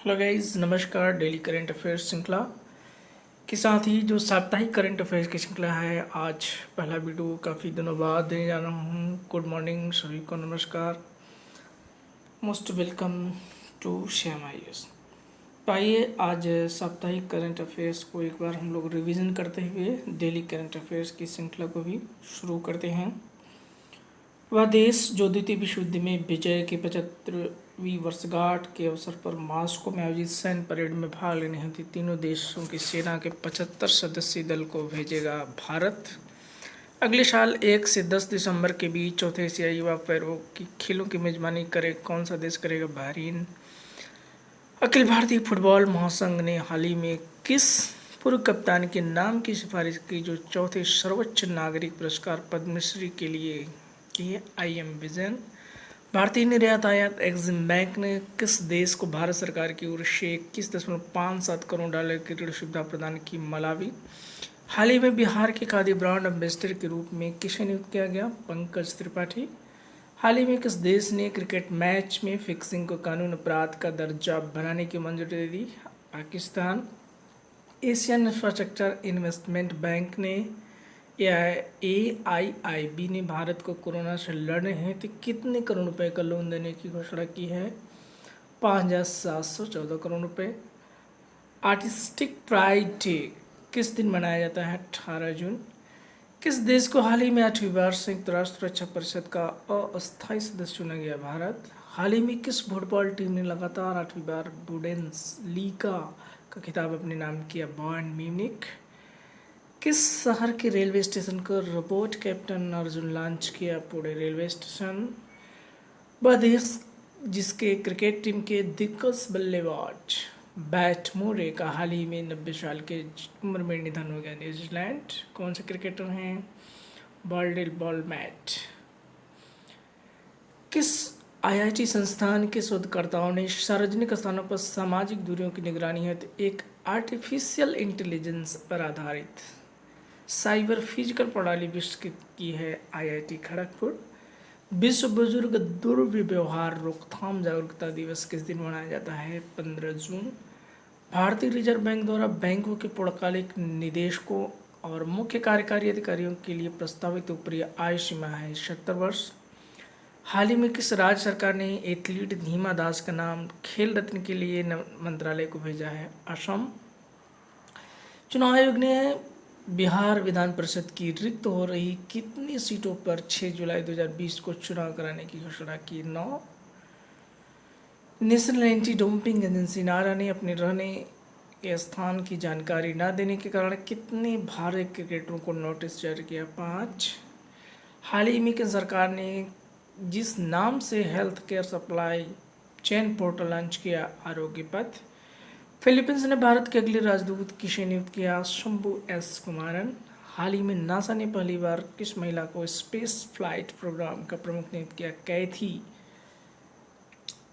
Hello guys, नमस्कार। Daily current affairs श्रृंखला के साथ ही जो साप्ताहिक करंट अफेयर्स की श्रृंखला है, आज पहला वीडियो काफ़ी दिनों बाद देने जा रहा हूँ। गुड मॉर्निंग सभी को, नमस्कार, most welcome to Shyam IAS. तो आइए आज साप्ताहिक करंट अफेयर्स को एक बार हम लोग रिवीजन करते हुए डेली करंट अफेयर्स की श्रृंखला को भी शुरू करते हैं। वह देश जो द्वितीय विश्व युद्ध में विजय की 75वीं वर्षगांठ के अवसर पर मॉस्को में आयोजित सैन्य परेड में भाग लेने हेतु तीनों देशों की सेना के 75 सदस्यीय दल को भेजेगा भारत। अगले साल 1 से 10 दिसंबर के बीच चौथे एशियाई युवा की खेलों की मेजबानी कौन सा देश करेगा? बहरीन। अखिल भारतीय फुटबॉल महासंघ ने हाल ही में किस पूर्व कप्तान के नाम की सिफारिश की जो चौथे सर्वोच्च नागरिक पुरस्कार पद्मश्री के लिए की है? IM vision. भारतीय निर्यात आयात एग्जिम बैंक ने किस देश को भारत सरकार की ओर से 21.57 करोड़ डॉलर की ऋण सुविधा प्रदान की? मलावी। हाल ही में बिहार के खादी ब्रांड एम्बेसडर के रूप में किसे नियुक्त किया गया? पंकज त्रिपाठी। हाल ही में किस देश ने क्रिकेट मैच में फिक्सिंग को कानून अपराध का दर्जा बनाने की मंजूरी दे दी? Pakistan. Asian infrastructure investment bank ने AIIB ने भारत को कोरोना से लड़ने हेतु कितने करोड़ रुपए का लोन देने की घोषणा की है? 5,714 करोड़ रुपए। आर्टिस्टिक प्राइड डे किस दिन मनाया जाता है? 18 जून। किस देश को हाल ही में 8वीं बार संयुक्त राष्ट्र सुरक्षा परिषद का अस्थायी सदस्य चुना गया? भारत। हाल ही में किस फुटबॉल टीम ने लगातार 8वीं बार बुंडेसलीगा का खिताब अपने नाम किया? Bayern Munich. किस शहर के रेलवे स्टेशन को रोबोट कैप्टन अर्जुन लॉन्च किया? Pune railway station. वह देश जिसके क्रिकेट टीम के दिग्गज बल्लेबाज बैट मोरे का हाल ही में 90 साल के उम्र में निधन हो गया? न्यूजीलैंड। कौन से क्रिकेटर हैं? बॉल्डेल बॉल मैट। किस IIT संस्थान के शोधकर्ताओं ने सार्वजनिक स्थानों पर सामाजिक दूरियों की निगरानी हेतु एक आर्टिफिशियल इंटेलिजेंस पर आधारित साइबर फिजिकल प्रणाली विकसित की है? IIT खड़गपुर। विश्व बुजुर्ग दुर्व्यवहार रोकथाम जागरूकता दिवस किस दिन मनाया जाता है? 15 जून। भारतीय रिजर्व बैंक द्वारा बैंकों के पूर्णकालिक निदेशकों और मुख्य कार्यकारी अधिकारियों के लिए प्रस्तावित ऊपरी आयु सीमा है 70 वर्ष। हाल ही में किस राज्य सरकार ने एथलीट धीमा दास का नाम खेल रत्न के लिए मंत्रालय को भेजा है? असम। चुनाव आयोग ने बिहार विधान परिषद की रिक्त हो रही कितनी सीटों पर 6 जुलाई 2020 को चुनाव कराने की घोषणा की? 9। नेशनल एंटी डोपिंग एजेंसी नारा ने अपने रहने के स्थान की जानकारी न देने के कारण कितने भारतीय क्रिकेटरों को नोटिस जारी किया? 5। हाल ही में केंद्र सरकार ने जिस नाम से health care supply chain portal launch किया? आरोग्य पथ। फिलीपींस ने भारत के अगले राजदूत किसे नियुक्त किया? शंभू S कुमारन। हाल ही में नासा ने पहली बार किस महिला को स्पेस फ्लाइट प्रोग्राम का प्रमुख नियुक्त किया?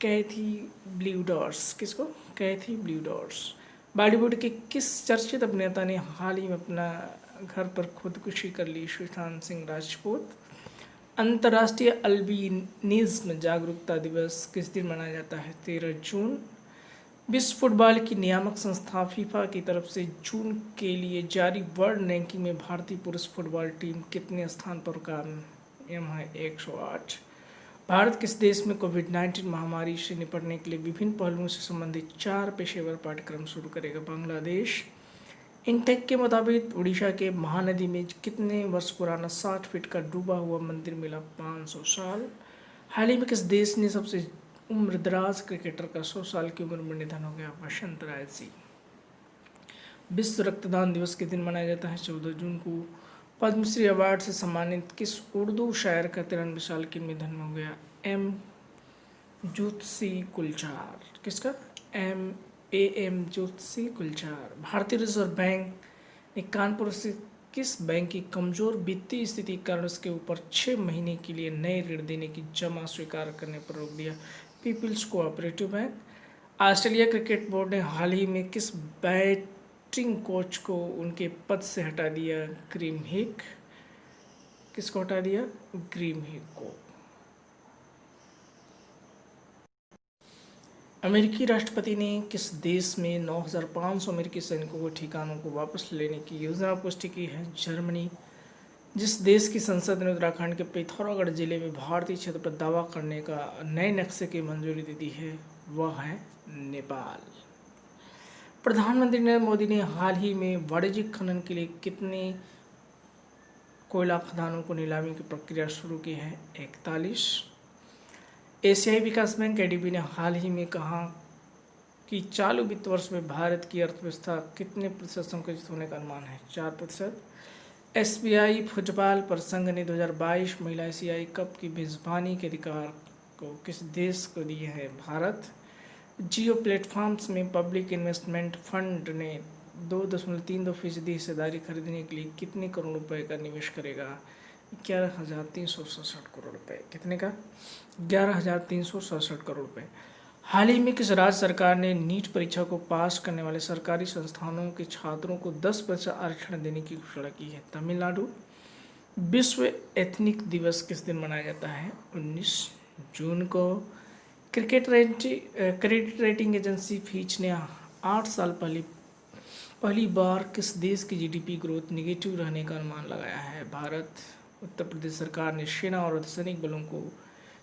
कैथी ब्ल्यूडॉर्स। किसको? कैथी ब्ल्यूडॉर्स। बॉलीवुड के किस चर्चित अभिनेता ने हाल ही में अपना घर पर खुदकुशी कर ली? सुशांत सिंह राजपूत। अंतर्राष्ट्रीय अल्बिनिज्म जागरूकता दिवस किस दिन मनाया जाता है? 13 जून। विश्व फुटबॉल की नियामक संस्था फीफा की तरफ से जून के लिए जारी वर्ल्ड रैंकिंग में भारतीय पुरुष फुटबॉल टीम कितने स्थान पर कायम है? 108। भारत किस देश में कोविड-19 महामारी से निपटने के लिए विभिन्न पहलुओं से संबंधित 4 पेशेवर पाठ्यक्रम शुरू करेगा? बांग्लादेश। इनटेक के मुताबिक उड़ीसा के महानदी में कितने वर्ष पुराना 60 फीट का डूबा हुआ मंदिर मिला? 500 साल। हाल ही में किस देश ने सबसे उम्रदराज क्रिकेटर का 100 साल की उम्र में निधन हो गया? वसंत राय जी। विश्व रक्तदान दिवस के दिन मनाया जाता है? 14 जून को। पद्मश्री अवार्ड से सम्मानित किस उर्दू शायर का 93 साल की निधन हो गया? M जुत्सी गुलजार। किसका? AM जुत्सी गुलजार। भारतीय रिजर्व बैंक ने कानपुर से किस बैंक की कमजोर वित्तीय स्थिति के कारण उसके ऊपर 6 महीने के लिए नए ऋण देने की जमा स्वीकार करने पर रोक दिया? Peoples cooperative bank. Australia cricket board ने हाल ही में किस बैटिंग कोच को उनके पद से हटा दिया? ग्रीम हिक। किसको हटा दिया? ग्रीम हिक को। अमेरिकी राष्ट्रपति ने किस देश में 9,500 अमेरिकी सैनिकों को ठिकानों को वापस लेने की योजना पुष्टि की है? जर्मनी। जिस देश की संसद ने उत्तराखंड के पिथौरागढ़ जिले में भारतीय क्षेत्र पर दावा करने का नए नक्शे की मंजूरी दे दी है वह है नेपाल। प्रधानमंत्री नरेंद्र मोदी ने हाल ही में वाणिज्यिक खनन के लिए कितने कोयला खदानों को नीलामी की प्रक्रिया शुरू की है? 41। एशियाई विकास बैंक एडीबी ने हाल ही में कहा कि चालू वित्त वर्ष में भारत की अर्थव्यवस्था कितने प्रतिशत संकुचित होने का अनुमान है? 4%। एसबीआई फुटबॉल परिसंघ ने 2022 महिला एशियाई कप की मेजबानी के अधिकार को किस देश को दिए है? भारत। जियो प्लेटफॉर्म्स में पब्लिक इन्वेस्टमेंट फंड ने 2.32% हिस्सेदारी खरीदने के लिए कितने करोड़ रुपए का निवेश करेगा? 11,367 करोड़ रुपए। कितने का? 11,367 करोड़ रुपए। हाल ही में किस राज्य सरकार ने नीट परीक्षा को पास करने वाले सरकारी संस्थानों के छात्रों को 10% आरक्षण देने की घोषणा की है? तमिलनाडु। विश्व एथनिक दिवस किस दिन मनाया जाता है? 19 जून को। क्रेडिट रेटिंग एजेंसी फीच ने 8 साल पहली बार किस देश की जीडीपी ग्रोथ निगेटिव रहने का अनुमान लगाया है? भारत। उत्तर प्रदेश सरकार ने सेना और अर्धसैनिक बलों को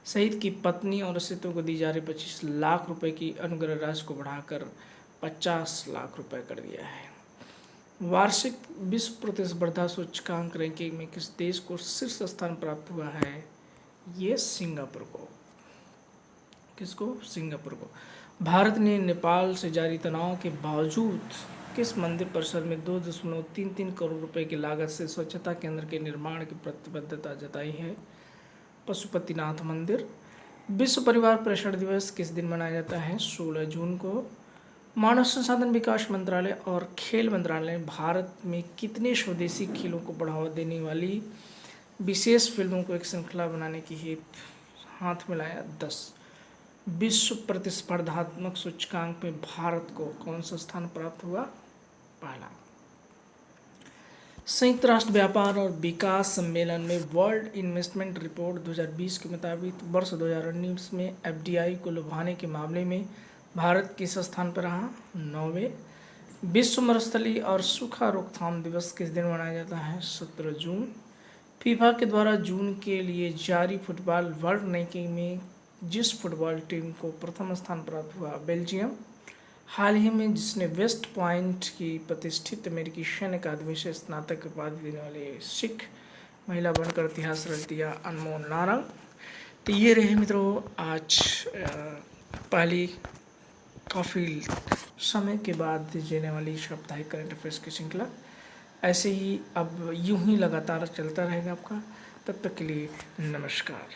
शहीद की पत्नी और रिश्तेदारों को दी जा रही 25 लाख रुपए की अनुग्रह राशि को बढ़ाकर 50 लाख रुपए कर दिया है। वार्षिक विश्व प्रतिस्पर्धा सूचकांक रैंकिंग में किस देश को शीर्ष स्थान प्राप्त हुआ है? ये सिंगापुर को। किसको? सिंगापुर को। भारत ने नेपाल से जारी तनाव के बावजूद किस मंदिर परिसर में 2.33 करोड़ रुपए की लागत से स्वच्छता केंद्र के निर्माण की प्रतिबद्धता जताई है? पशुपतिनाथ मंदिर। विश्व परिवार पोषण दिवस किस दिन मनाया जाता है? 16 जून को। मानव संसाधन विकास मंत्रालय और खेल मंत्रालय ने भारत में कितने स्वदेशी खेलों को बढ़ावा देने वाली विशेष फिल्मों को एक श्रृंखला बनाने की हेतु हाथ मिलाया? 10। विश्व प्रतिस्पर्धात्मक सूचकांक में भारत को कौन सा स्थान प्राप्त हुआ? पहला। संयुक्त राष्ट्र व्यापार और विकास सम्मेलन में वर्ल्ड इन्वेस्टमेंट रिपोर्ट 2020 के मुताबिक वर्ष 2019 में एफडीआई को लुभाने के मामले में भारत किस स्थान पर रहा? 9वें। विश्व मरुस्थलीय और सूखा रोकथाम दिवस किस दिन मनाया जाता है? 17 जून। फीफा के द्वारा जून के लिए जारी फुटबॉल वर्ल्ड रैंकिंग में जिस फुटबॉल टीम को प्रथम स्थान प्राप्त हुआ? बेल्जियम। हाल ही में जिसने वेस्ट पॉइंट की प्रतिष्ठित अमेरिकी सैन्य अकादमी से स्नातक उपाधि देने वाले सिख महिला बनकर इतिहास रच दिया? अनमोल नारंग। तो ये रहे मित्रों आज पहली काफ़ी समय के बाद देने वाली साप्ताहिक करंट अफेयर्स की श्रृंखला। ऐसे ही अब यूं ही लगातार चलता रहेगा आपका। तब तक के लिए नमस्कार।